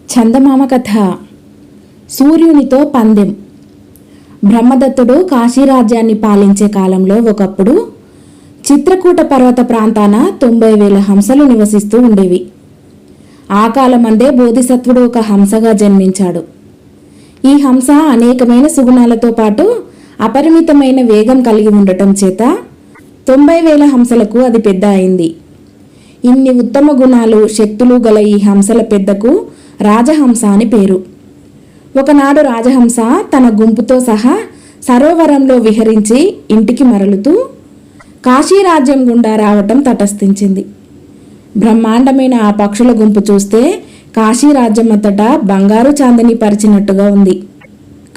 చందమామ కథ. సూర్యునితో పందెం. బ్రహ్మదత్తుడు కాశీరాజ్యాన్ని పాలించే కాలంలో ఒకప్పుడు చిత్రకూట పర్వత ప్రాంతాన 90,000 హంసలు నివసిస్తూ ఉండేవి. ఆ కాలమందే బోధిసత్వుడు ఒక హంసగా జన్మించాడు. ఈ హంస అనేకమైన సుగుణాలతో పాటు అపరిమితమైన వేగం కలిగి ఉండటం చేత 90,000 హంసలకు అది పెద్ద అయింది. ఇన్ని ఉత్తమ గుణాలు శక్తులు గల ఈ హంసల పెద్దకు రాజహంస అని పేరు. ఒకనాడు రాజహంస తన గుంపుతో సహా సరోవరంలో విహరించి ఇంటికి మరలుతూ కాశీరాజ్యం గుండా రావటం తటస్థించింది. బ్రహ్మాండమైన ఆ పక్షుల గుంపు చూస్తే కాశీరాజ్యం అంతటా బంగారు చాందిని పరిచినట్టుగా ఉంది.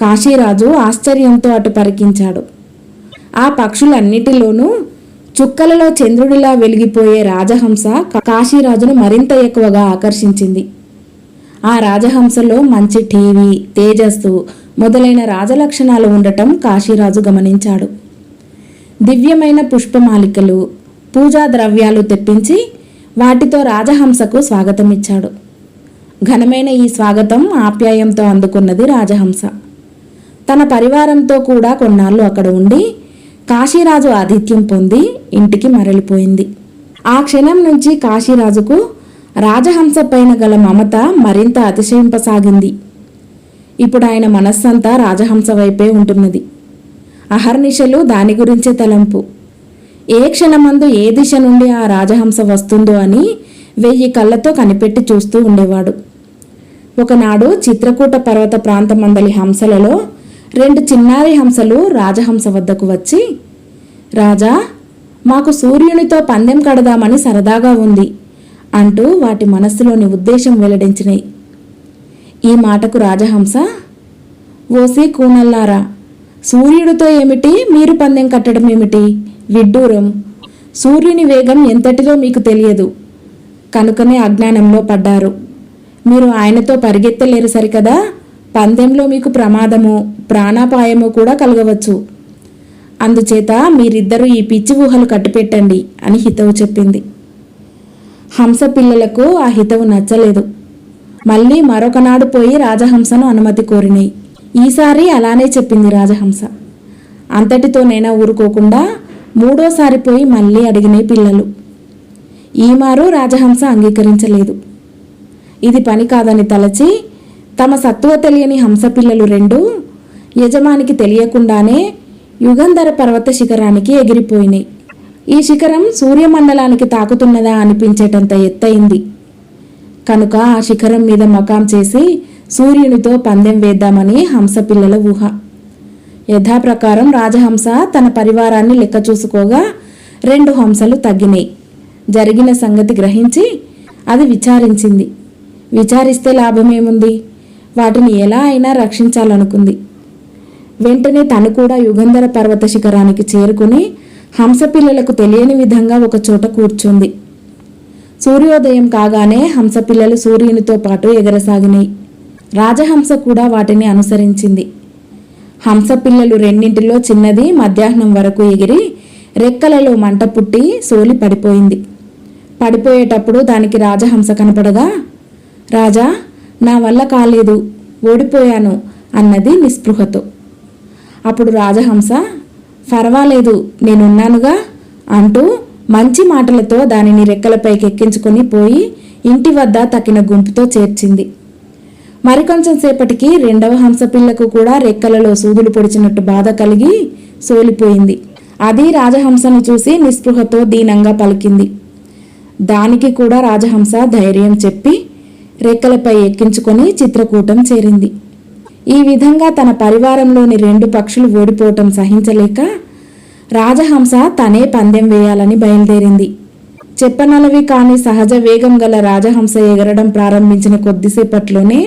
కాశీరాజు ఆశ్చర్యంతో అటు పరికించాడు. ఆ పక్షులన్నిటిలోనూ చుక్కలలో చంద్రుడిలా వెలిగిపోయే రాజహంస కాశీరాజును మరింత ఎక్కువగా ఆకర్షించింది. ఆ రాజహంసలో మంచి టీవీ, తేజస్సు మొదలైన రాజలక్షణాలు ఉండటం కాశీరాజు గమనించాడు. దివ్యమైన పుష్పమాలికలు, పూజా ద్రవ్యాలు తెప్పించి వాటితో రాజహంసకు స్వాగతమిచ్చాడు. ఘనమైన ఈ స్వాగతం ఆప్యాయంతో అందుకున్నది రాజహంస. తన పరివారంతో కూడా కొన్నాళ్ళు అక్కడ ఉండి కాశీరాజు ఆతిథ్యం పొంది ఇంటికి మరలిపోయింది. ఆ క్షణం నుంచి కాశీరాజుకు రాజహంస పైన గల మమత మరింత అతిశయింపసాగింది. ఇప్పుడు ఆయన మనస్సంతా రాజహంస వైపే ఉంటున్నది. అహర్నిశలు దాని గురించే తలంపు. ఏ క్షణమందు ఏ దిశ నుండి ఆ రాజహంస వస్తుందో అని 1000 కళ్ళతో కనిపెట్టి చూస్తూ ఉండేవాడు. ఒకనాడు చిత్రకూట పర్వత ప్రాంతమందలి హంసలలో 2 చిన్నారి హంసలు రాజహంస వద్దకు వచ్చి, రాజా, మాకు సూర్యునితో పందెం కడదామని సరదాగా ఉంది అంటూ వాటి మనస్సులోని ఉద్దేశం వెల్లడించినాయి. ఈ మాటకు రాజహంస, ఓసి కూనల్లారా, సూర్యుడితో ఏమిటి, మీరు పందెం కట్టడం ఏమిటి? విడ్డూరం. సూర్యుని వేగం ఎంతటిదో మీకు తెలియదు కనుకనే అజ్ఞానంలో పడ్డారు. మీరు ఆయనతో పరిగెత్తలేరు సరికదా, పందెంలో మీకు ప్రమాదము, ప్రాణాపాయము కూడా కలగవచ్చు. అందుచేత మీరిద్దరూ ఈ పిచ్చి ఊహలు కట్టిపెట్టండి అని హితవు చెప్పింది. హంస పిల్లలకు ఆ హితవు నచ్చలేదు. మళ్ళీ మరొకనాడు పోయి రాజహంసను అనుమతి కోరినాయి. ఈసారి అలానే చెప్పింది రాజహంస. అంతటితోనైనా ఊరుకోకుండా 3వ సారి పోయి మళ్ళీ అడిగినాయి పిల్లలు. ఈమారు రాజహంస అంగీకరించలేదు. ఇది పని కాదని తలచి తమ సత్తువ తెలియని హంస పిల్లలు 2 యజమానికి తెలియకుండానే యుగంధర పర్వత శిఖరానికి ఎగిరిపోయినాయి. ఈ శిఖరం సూర్యమండలానికి తాకుతున్నదా అనిపించేటంత ఎత్తయింది కనుక ఆ శిఖరం మీద మకాం చేసి సూర్యునితో పందెం వేద్దామని హంస పిల్లల ఊహ. యథాప్రకారం రాజహంస తన పరివారాన్ని లెక్క చూసుకోగా 2 హంసలు తగ్గినాయి. జరిగిన సంగతి గ్రహించి అది విచారించింది. విచారిస్తే లాభమేముంది, వాటిని ఎలా అయినా రక్షించాలనుకుంది. వెంటనే తను కూడా యుగంధర పర్వత శిఖరానికి చేరుకుని హంస పిల్లలకు తెలియని విధంగా ఒక చోట కూర్చుంది. సూర్యోదయం కాగానే హంస పిల్లలు సూర్యునితో పాటు ఎగరసాగినాయి. రాజహంస కూడా వాటిని అనుసరించింది. హంస పిల్లలు రెండింటిలో చిన్నది మధ్యాహ్నం వరకు ఎగిరి రెక్కలలో మంట పుట్టి సోలి పడిపోయింది. పడిపోయేటప్పుడు దానికి రాజహంస కనపడగా, రాజా, నా వల్ల కాలేదు, ఓడిపోయాను అన్నది నిస్పృహతో. అప్పుడు రాజహంస, పర్వాలేదు, నేనున్నానుగా అంటూ మంచి మాటలతో దానిని రెక్కలపైకి ఎక్కించుకొని పోయి ఇంటి వద్ద తక్కిన గుంపుతో చేర్చింది. మరికొంచెం సేపటికి 2వ హంస పిల్లకు కూడా రెక్కలలో సూదులు పొడిచినట్టు బాధ కలిగి సోలిపోయింది. అది రాజహంసను చూసి నిస్పృహతో దీనంగా పలికింది. దానికి కూడా రాజహంస ధైర్యం చెప్పి రెక్కలపై ఎక్కించుకొని చిత్రకూటం చేరింది. ఈ విధంగా తన పరివారంలోని 2 పక్షులు ఓడిపోవటం సహించలేక రాజహంస తనే పందెం వేయాలని బయలుదేరింది. చెప్పనలవి కాని సహజ వేగం గల రాజహంస ఎగరడం ప్రారంభించిన కొద్దిసేపట్లోనే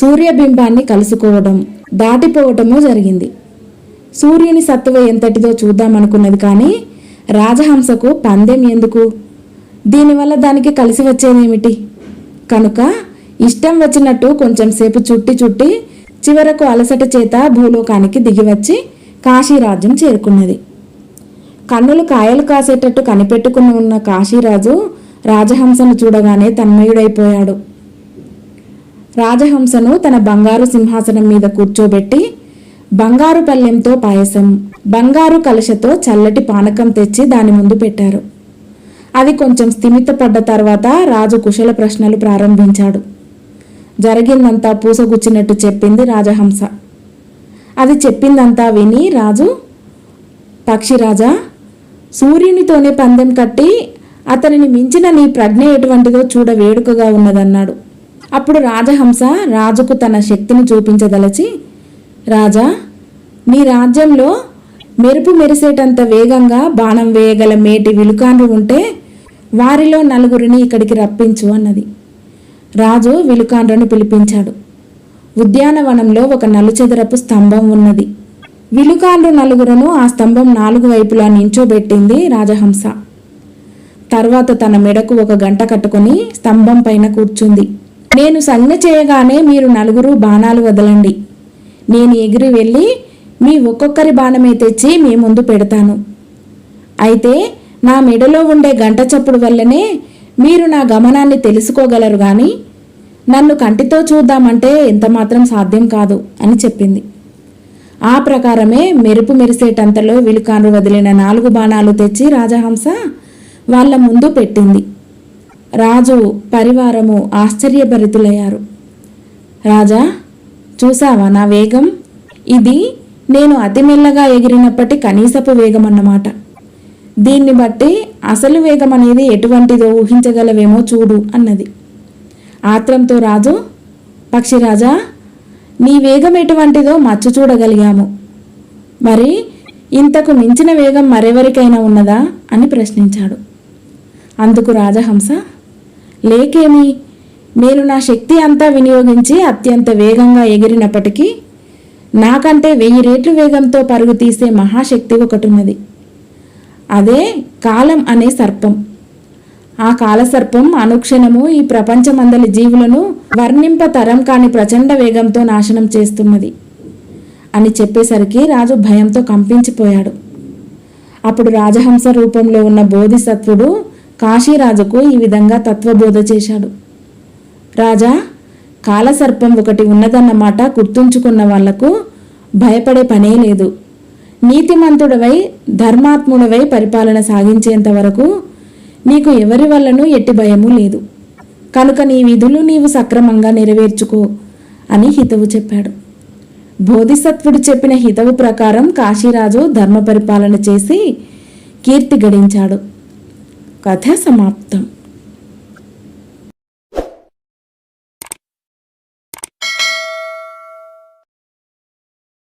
సూర్యబింబాన్ని కలుసుకోవడం, దాటిపోవటము జరిగింది. సూర్యుని సత్తువ ఎంతటిదో చూద్దామనుకున్నది కానీ రాజహంసకు పందెం ఎందుకు, దీనివల్ల దానికి కలిసి వచ్చేదేమిటి కనుక ఇష్టం వచ్చినట్టు కొంచెం సేపు చుట్టి చివరకు అలసట చేత భూలోకానికి దిగివచ్చి కాశీరాజ్యం చేరుకున్నది. కన్నులు కాయలు కాసేటట్టు కనిపెట్టుకుని ఉన్న కాశీరాజు రాజహంసను చూడగానే తన్మయుడైపోయాడు. రాజహంసను తన బంగారు సింహాసనం మీద కూర్చోబెట్టి బంగారు పళ్ళెంతో పాయసం, బంగారు కలశతో చల్లటి పానకం తెచ్చి దాని ముందు పెట్టారు. అది కొంచెం స్థిమితపడ్డ తర్వాత రాజు కుశల ప్రశ్నలు ప్రారంభించాడు. జరిగిందంతా పూసగుచ్చినట్టు చెప్పింది రాజహంస. అది చెప్పిందంతా విని రాజు, పక్షిరాజా, సూర్యునితోనే పందెం కట్టి అతనిని మించిన నీ ప్రజ్ఞ ఎటువంటిదో చూడ వేడుకగా ఉన్నదన్నాడు. అప్పుడు రాజహంస రాజుకు తన శక్తిని చూపించదలచి, రాజా, నీ రాజ్యంలో మెరుపు మెరిసేటంత వేగంగా బాణం వేయగల మేటి విలుకాండ్రు ఉంటే వారిలో 4 ఇక్కడికి రప్పించు అన్నది. రాజు విలుకాండ్రను పిలిపించాడు. ఉద్యానవనంలో ఒక నలుచెదరపు స్తంభం ఉన్నది. విలుకాండ్రు 4 ఆ స్తంభం 4 వైపులా నించోబెట్టింది రాజహంస. తర్వాత తన మెడకు ఒక గంట కట్టుకుని స్తంభం పైన కూర్చుంది. నేను సంజ్ఞ చేయగానే మీరు 4 బాణాలు వదలండి. నేను ఎగిరి వెళ్ళి మీ ఒక్కొక్కరి బాణమే తెచ్చి మీ ముందు పెడతాను. అయితే నా మెడలో ఉండే గంట చప్పుడు వల్లనే మీరు నా గమనాన్ని తెలుసుకోగలరు గాని నన్ను కంటితో చూద్దామంటే ఎంతమాత్రం సాధ్యం కాదు అని చెప్పింది. ఆ ప్రకారమే మెరుపు మెరిసేటంతలో విలుకాండ్రు వదిలిన 4 బాణాలు తెచ్చి రాజహంస వాళ్ళ ముందు పెట్టింది. రాజు పరివారము ఆశ్చర్యభరితులయ్యారు. రాజా, చూసావా నా వేగం? ఇది నేను అతి మెల్లగా ఎగిరినప్పటి కనీసపు వేగం అన్నమాట. దీన్ని బట్టి అసలు వేగం అనేది ఎటువంటిదో ఊహించగలవేమో చూడు అన్నది. ఆత్రంతో రాజు, పక్షిరాజా, నీ వేగం ఎటువంటిదో మచ్చు చూడగలిగాము. మరి ఇంతకు మించిన వేగం మరెవరికైనా ఉన్నదా అని ప్రశ్నించాడు. అందుకు రాజహంస, లేకేమి, నేను నా శక్తి అంతా వినియోగించి అత్యంత వేగంగా ఎగిరినప్పటికీ నాకంటే 1000 రెట్లు వేగంతో పరుగు తీసే మహాశక్తి ఒకటి ఉన్నది. అదే కాలం అనే సర్పం. ఆ కాలసర్పం అనుక్షణము ఈ ప్రపంచమందలి జీవులను వర్ణింప తరం కాని ప్రచండ వేగంతో నాశనం చేస్తున్నది అని చెప్పేసరికి రాజు భయంతో కంపించిపోయాడు. అప్పుడు రాజహంస రూపంలో ఉన్న బోధిసత్వుడు కాశీరాజుకు ఈ విధంగా తత్వబోధ చేశాడు. రాజా, కాలసర్పం ఒకటి ఉన్నదన్నమాట గుర్తుంచుకున్న వాళ్లకు భయపడే పనే లేదు. నీతిమంతుడవై ధర్మాత్ముడవై పరిపాలన సాగించేంత వరకు నీకు ఎవరి వల్లనూ ఎట్టి భయము లేదు. కనుక నీ విధులు నీవు సక్రమంగా నెరవేర్చుకో అని హితవు చెప్పాడు. బోధిసత్వుడు చెప్పిన హితవు ప్రకారం కాశీరాజు ధర్మ పరిపాలన చేసి కీర్తి గడించాడు. కథ సమాప్తం.